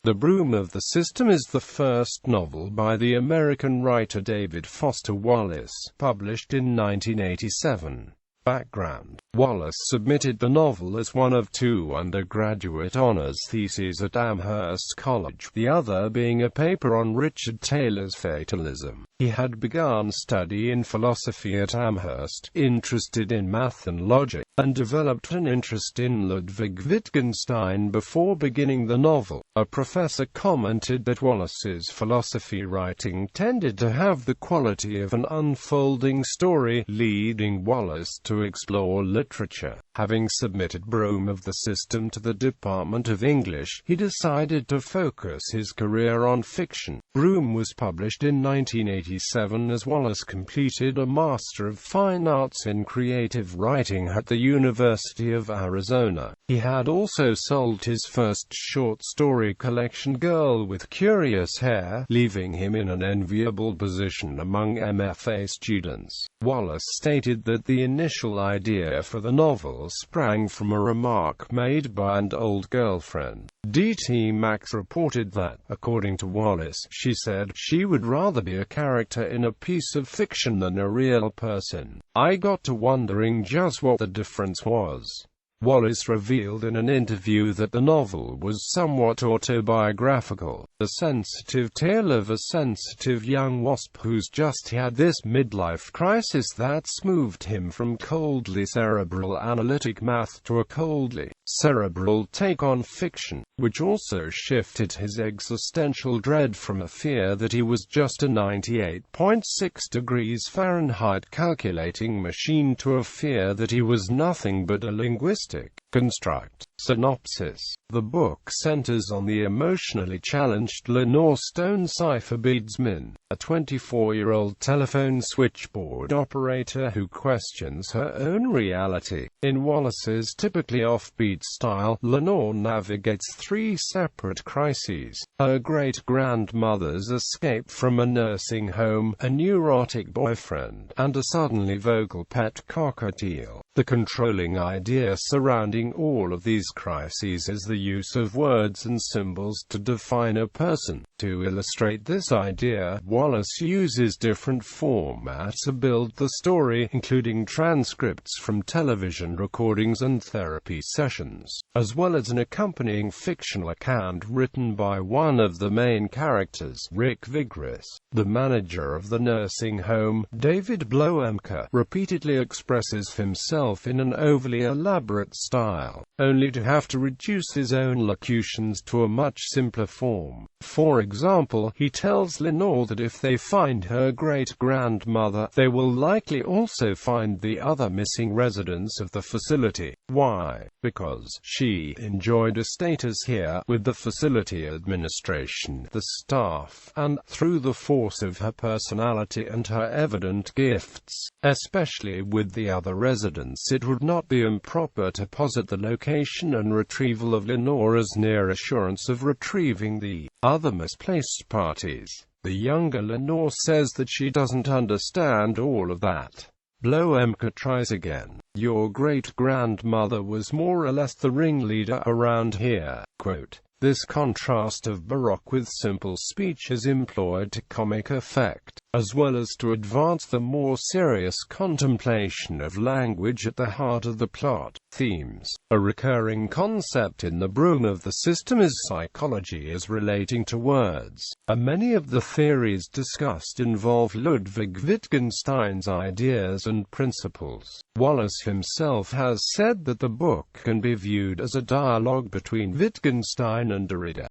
The Broom of the System is the first novel by the American writer David Foster Wallace, published in 1987. Background: Wallace submitted the novel as one of two undergraduate honors theses at Amherst College, the other being a paper on Richard Taylor's fatalism. He had begun study in philosophy at Amherst, interested in math and logic, and developed an interest in Ludwig Wittgenstein before beginning the novel. A professor commented that Wallace's philosophy writing tended to have the quality of an unfolding story, leading Wallace to explore literature. Having submitted Broom of the System to the Department of English, he decided to focus his career on fiction. Broom was published in 1987 as Wallace completed a Master of Fine Arts in Creative Writing at the University of Arizona. He had also sold his first short story collection, Girl with Curious Hair, leaving him in an enviable position among MFA students. Wallace stated that the initial idea for the novel sprang from a remark made by an old girlfriend. D.T. Max reported that, according to Wallace, she said she would rather be a character in a piece of fiction than a real person. I got to wondering just what the difference was. Wallace revealed in an interview that the novel was somewhat autobiographical, the sensitive tale of a sensitive young wasp who's just had this midlife crisis that's moved him from coldly cerebral analytic math to a coldly cerebral take on fiction, which also shifted his existential dread from a fear that he was just a 98.6 degrees Fahrenheit calculating machine to a fear that he was nothing but a linguistic construct. Synopsis: the book centers on the emotionally challenged Lenore Stone Cipher Beadsman, a 24-year-old telephone switchboard operator who questions her own reality. In Wallace's typically offbeat style, Lenore navigates three separate crises: her great-grandmother's escape from a nursing home, a neurotic boyfriend, and a suddenly vocal pet cockatiel. The controlling idea surrounding all of these crises is the use of words and symbols to define a person. To illustrate this idea, Wallace uses different formats to build the story, including transcripts from television recordings and therapy sessions, as well as an accompanying fictional account written by one of the main characters, Rick Vigris. The manager of the nursing home, David Bloemke, repeatedly expresses himself in an overly elaborate style, only to have to reduce his own locutions to a much simpler form. For example, he tells Lenore that if they find her great-grandmother, they will likely also find the other missing residents of the facility. Why? Because she enjoyed a status here, with the facility administration, the staff, and, through the force of her personality and her evident gifts, especially with the other residents, it would not be improper to posit the location and retrieval of Lenore as near assurance of retrieving the other misplaced parties. The younger Lenore says that she doesn't understand all of that. Bloemke tries again. Your great-grandmother was more or less the ringleader around here. Quote, this contrast of baroque with simple speech is employed to comic effect, as well as to advance the more serious contemplation of language at the heart of the plot. Themes. A recurring concept in the Broom of the System is psychology as relating to words. Many of the theories discussed involve Ludwig Wittgenstein's ideas and principles. Wallace himself has said that the book can be viewed as a dialogue between Wittgenstein and Derrida.